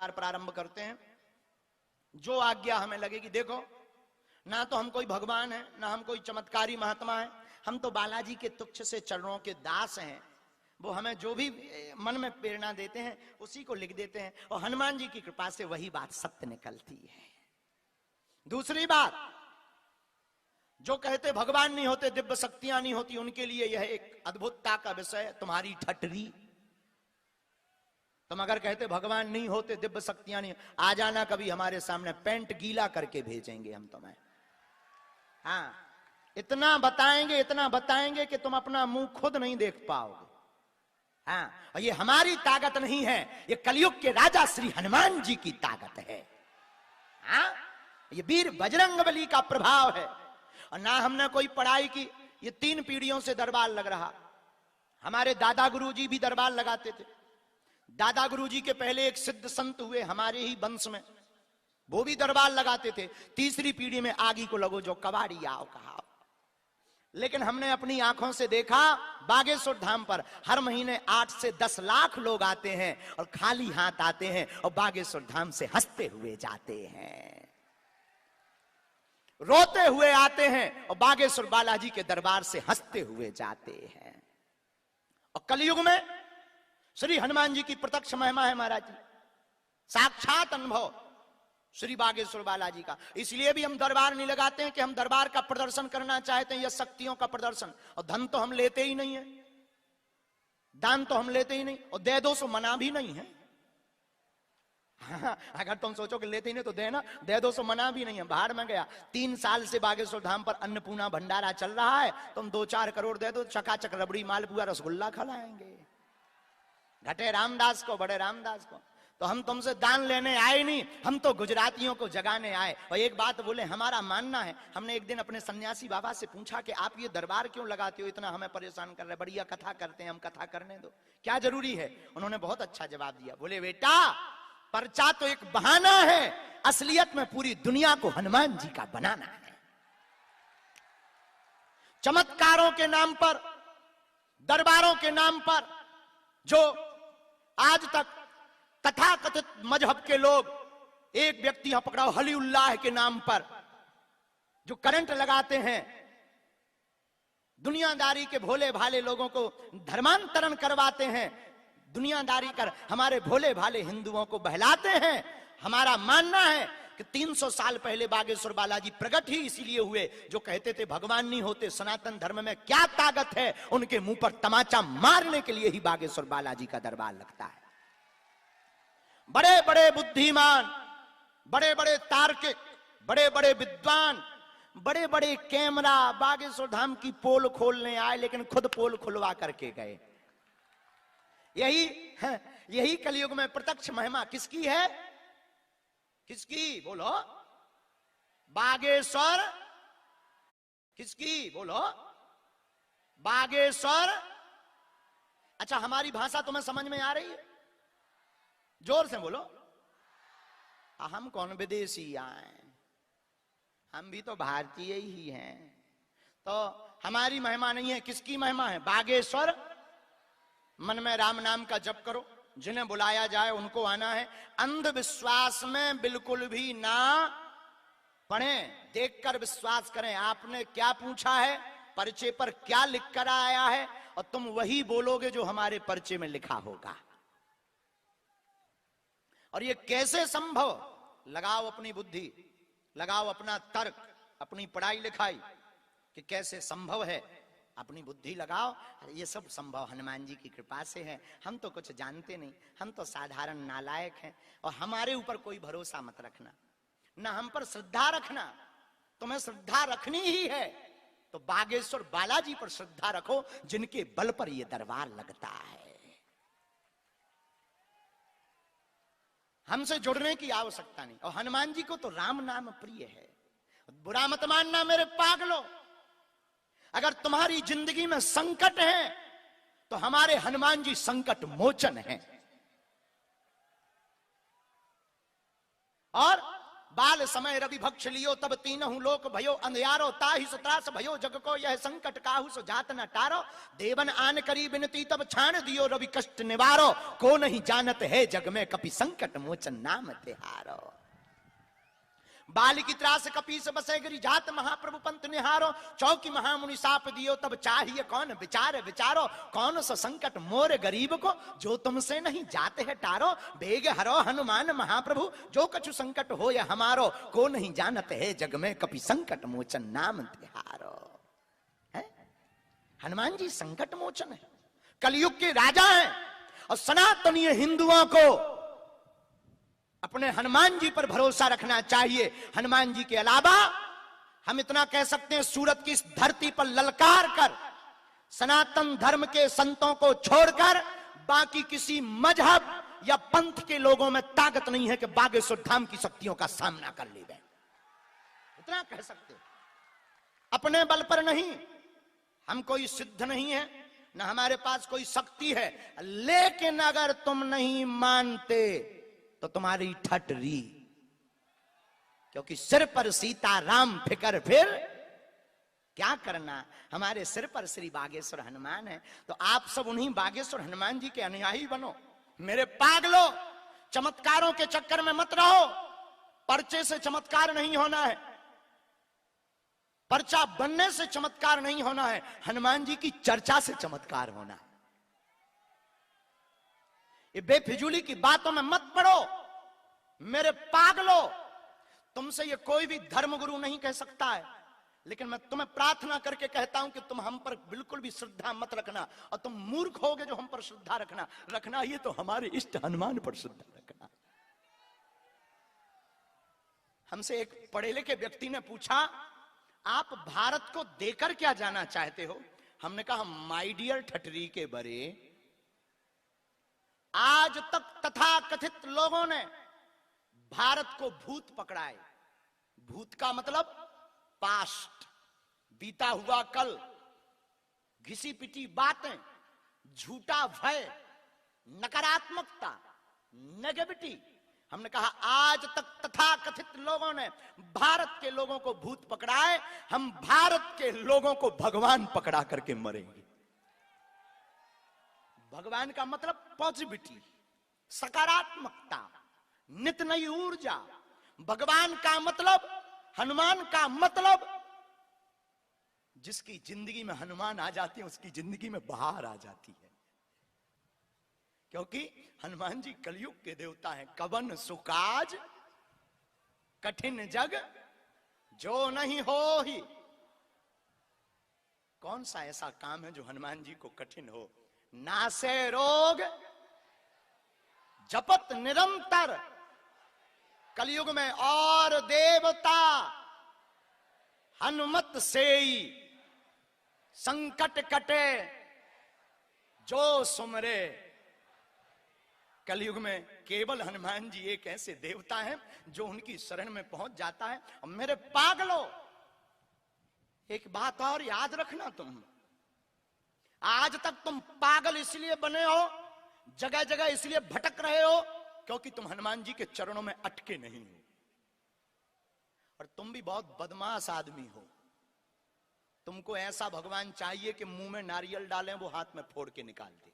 प्रारंभ करते हैं। जो आज्ञा हमें लगेगी, देखो ना तो हम कोई भगवान है, ना हम कोई चमत्कारी महात्मा है, हम तो बालाजी के तुच्छ से चरणों के दास हैं। वो हमें जो भी मन में प्रेरणा देते हैं उसी को लिख देते हैं, और हनुमान जी की कृपा से वही बात सत्य निकलती है। दूसरी बात, जो कहते भगवान नहीं होते, दिव्य शक्तियां नहीं होती, उनके लिए यह एक अद्भुतता का विषय है, तुम्हारी ठटरी। तुम अगर कहते भगवान नहीं होते, दिव्य शक्तियां नहीं, आ जाना कभी हमारे सामने, पैंट गीला करके भेजेंगे हम तुम्हें। हाँ, इतना बताएंगे कि तुम अपना मुंह खुद नहीं देख पाओगे। हाँ, और ये हमारी ताकत नहीं है, ये कलयुग के राजा श्री हनुमान जी की ताकत है। हाँ, ये वीर बजरंगबली का प्रभाव है। और ना हमने कोई पढ़ाई की, ये 3 पीढ़ियों से दरबार लग रहा। हमारे दादा गुरुजी भी दरबार लगाते थे। दादा गुरुजी के पहले एक सिद्ध संत हुए हमारे ही वंश में, वो भी दरबार लगाते थे। तीसरी पीढ़ी में आगी को लगो जो कबाड़ी आओ कहा। लेकिन हमने अपनी आंखों से देखा, बागेश्वर धाम पर हर महीने 8 से 10 लाख लोग आते हैं और खाली हाथ आते हैं, और बागेश्वर धाम से हंसते हुए जाते हैं, रोते हुए आते हैं, और बागेश्वर बालाजी के दरबार से हंसते हुए जाते हैं। और कलयुग में श्री हनुमान जी की प्रत्यक्ष महिमा है महाराज जी, साक्षात अनुभव श्री बागेश्वर बालाजी का। इसलिए भी हम दरबार नहीं लगाते हैं कि हम दरबार का प्रदर्शन करना चाहते हैं या शक्तियों का प्रदर्शन। और धन तो हम लेते ही नहीं है, दान तो हम लेते ही नहीं, और दे दो सो मना भी नहीं है। हाँ, अगर तुम सोचो कि लेते ही नहीं तो देना, दे दो सो मना भी नहीं है। बाहर में गया, 3 साल से बागेश्वर धाम पर अन्नपूर्णा भंडारा चल रहा है, तुम 2-4 करोड़ दे दो, चकाचक रबड़ी मालपुआ रसगुल्ला खिलाएंगे। घटे रामदास को, बड़े रामदास को। तो हम तुमसे दान लेने आए नहीं, हम तो गुजरातियों को जगाने आए। और एक बात बोले, हमारा मानना है, हमने एक दिन अपने सन्यासी बाबा से पूछा कि आप ये दरबार क्यों लगाते हो, इतना हमें परेशान कर रहे, बढ़िया कथा करते हैं, हम कथा करने दो, क्या जरूरी है। उन्होंने बहुत अच्छा जवाब दिया, बोले बेटा पर्चा तो एक बहाना है, असलियत में पूरी दुनिया को हनुमान जी का बनाना है। चमत्कारों के नाम पर, दरबारों के नाम पर जो आज तक तथाकथित मजहब के लोग, एक व्यक्ति यहां पकड़ाओ हलीउल्लाह के नाम पर जो करंट लगाते हैं, दुनियादारी के भोले भाले लोगों को धर्मांतरण करवाते हैं, दुनियादारी कर हमारे भोले भाले हिंदुओं को बहलाते हैं। हमारा मानना है कि 300 साल पहले बागेश्वर बालाजी प्रकट ही इसीलिए हुए, जो कहते थे भगवान नहीं होते, सनातन धर्म में क्या ताकत है, उनके मुंह पर तमाचा मारने के लिए ही बागेश्वर बालाजी का दरबार लगता है। बड़े बड़े बुद्धिमान, बड़े बड़े तार्किक, बड़े बड़े विद्वान, बड़े बड़े कैमरा बागेश्वर धाम की पोल खोलने आए, लेकिन खुद पोल खुलवा करके गए। यही कलयुग में प्रत्यक्ष महिमा किसकी है? किसकी बोलो? बागेश्वर किसकी बोलो? बागेश्वर। अच्छा, हमारी भाषा तुम्हें समझ में आ रही है? जोर से बोलो। हम कौन विदेशी आए, हम भी तो भारतीय ही हैं। तो हमारी महिमा नहीं है, किसकी महिमा है? बागेश्वर। मन में राम नाम का जप करो, जिन्हें बुलाया जाए उनको आना है। अंधविश्वास में बिल्कुल भी ना पढ़े, देखकर विश्वास करें। आपने क्या पूछा है, पर्चे पर क्या लिख कर आया है, और तुम वही बोलोगे जो हमारे पर्चे में लिखा होगा। और ये कैसे संभव? लगाओ अपनी बुद्धि, लगाओ अपना तर्क, अपनी पढ़ाई लिखाई कि कैसे संभव है, अपनी बुद्धि लगाओ। ये सब संभव हनुमान जी की कृपा से है। हम तो कुछ जानते नहीं, हम तो साधारण नालायक हैं, और हमारे ऊपर कोई भरोसा मत रखना, ना हम पर श्रद्धा रखना। तुम्हें श्रद्धा रखनी ही है तो बागेश्वर बालाजी पर श्रद्धा रखो, जिनके बल पर यह दरबार लगता है। हमसे जुड़ने की आवश्यकता नहीं। और हनुमान जी को तो राम नाम प्रिय है। बुरा मत मानना मेरे पागलों, अगर तुम्हारी जिंदगी में संकट है तो हमारे हनुमान जी संकट मोचन हैं। और बाल समय रवि भक्ष लियो तब तीनहु लोक भयो अंधियारो ताहि सुत्रास भयो जग को यह संकट काहू सो जात न टारो देवन आन करी बिनती तब छाण दियो रवि कष्ट निवारो को नहीं जानत है जग में कपि संकट मोचन नाम तिहारो बाल की त्रास कपीस बसे गिरी जात महाप्रभु पंथ निहारो चौकी महामुनि साप दियो तब चाहिए कौन विचार विचारो कौन सा संकट मोर गरीब को जो तुमसे नहीं जाते है टारो बेग हरो हनुमान महाप्रभु जो कछु संकट हो या हमारो को नहीं जानते है जग में कपि संकट मोचन नाम तिहारो है हनुमान जी संकट मोचन है कलयुग के राजा हैं और सनातनीय हिंदुओं को अपने हनुमान जी पर भरोसा रखना चाहिए। हनुमान जी के अलावा हम इतना कह सकते हैं सूरत की इस धरती पर ललकार कर सनातन धर्म के संतों को छोड़कर बाकी किसी मजहब या पंथ के लोगों में ताकत नहीं है कि बागेश्वर धाम की शक्तियों का सामना कर ले। इतना कह सकते हैं। अपने बल पर नहीं, हम कोई सिद्ध नहीं है, न हमारे पास कोई शक्ति है, लेकिन अगर तुम नहीं मानते तो तुम्हारी ठटरी, क्योंकि सिर पर सीताराम फिकर फिर क्या करना। हमारे सिर पर श्री बागेश्वर हनुमान है, तो आप सब उन्हीं बागेश्वर हनुमान जी के अनुयायी बनो। मेरे पागलो, चमत्कारों के चक्कर में मत रहो। पर्चे से चमत्कार नहीं होना है, पर्चा बनने से चमत्कार नहीं होना है, हनुमान जी की चर्चा से चमत्कार होना है। ये बेफिजूली की बातों में मत पड़ो मेरे पागलो। तुमसे ये कोई भी धर्मगुरु नहीं कह सकता है, लेकिन मैं तुम्हें प्रार्थना करके कहता हूं कि तुम हम पर बिल्कुल भी श्रद्धा मत रखना, और तुम मूर्ख होगे जो हम पर श्रद्धा रखना ये तो हमारे इष्ट हनुमान पर श्रद्धा रखना। हमसे एक पढ़े लिखे व्यक्ति ने पूछा, आप भारत को देकर क्या जाना चाहते हो? हमने कहा, माय डियर ठटरी के बरे, आज तक तथाकथित लोगों ने भारत को भूत पकड़ाए। भूत का मतलब पास्ट, बीता हुआ कल, घिसी पिटी बातें, झूठा भय, नकारात्मकता, नेगेटिविटी। हमने कहा आज तक तथाकथित लोगों ने भारत के लोगों को भूत पकड़ाए, हम भारत के लोगों को भगवान पकड़ा करके मरेंगे। भगवान का मतलब पॉजिटिविटी, सकारात्मकता, नित नई ऊर्जा। भगवान का मतलब, हनुमान का मतलब, जिसकी जिंदगी में हनुमान आ जाती है उसकी जिंदगी में बहार आ जाती है, क्योंकि हनुमान जी कलयुग के देवता हैं। कवन सुकाज कठिन जग जो नहीं हो ही। कौन सा ऐसा काम है जो हनुमान जी को कठिन हो? नासे रोग जपत निरंतर कलयुग में, और देवता हनुमत सेई संकट कटे जो सुमरे। कलयुग में केवल हनुमान जी एक ऐसे देवता हैं जो उनकी शरण में पहुंच जाता है। और मेरे पागलो, एक बात और याद रखना, तुम आज तक तुम पागल इसलिए बने हो, जगह जगह इसलिए भटक रहे हो क्योंकि तुम हनुमान जी के चरणों में अटके नहीं हो। और तुम भी बहुत बदमाश आदमी हो। तुमको ऐसा भगवान चाहिए कि मुंह में नारियल डालें वो हाथ में फोड़ के निकाल दे।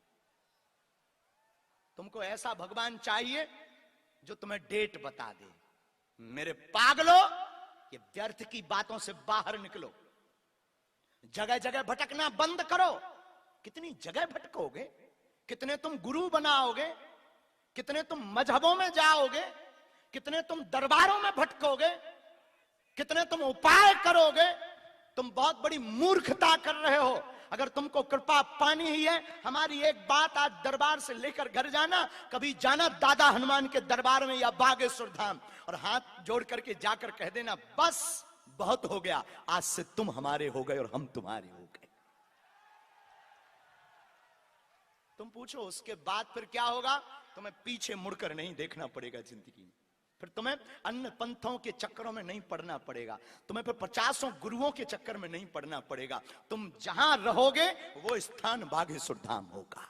तुमको ऐसा भगवान चाहिए जो तुम्हें डेट बता दे। मेरे पागलो, ये व्यर्थ की बातों से बाहर निकलो, जगह जगह भटकना बंद करो। कितनी जगह भटकोगे, कितने तुम गुरु बनाओगे, कितने तुम मजहबों में जाओगे, कितने तुम दरबारों में भटकोगे, कितने तुम उपाय करोगे। तुम बहुत बड़ी मूर्खता कर रहे हो। अगर तुमको कृपा पानी ही है, हमारी एक बात आज दरबार से लेकर घर जाना। कभी जाना दादा हनुमान के दरबार में या बागेश्वर धाम, और हाथ जोड़ करके जाकर कह देना, बस बहुत हो गया, आज से तुम हमारे हो गए और हम तुम्हारे हो गए। तुम पूछो उसके बाद फिर क्या होगा? तुम्हें पीछे मुड़कर नहीं देखना पड़ेगा जिंदगी में। फिर तुम्हें अन्य पंथों के चक्करों में नहीं पड़ना पड़ेगा, तुम्हें फिर 50 गुरुओं के चक्कर में नहीं पड़ना पड़ेगा। तुम जहां रहोगे वो स्थान बागेश्वर धाम होगा।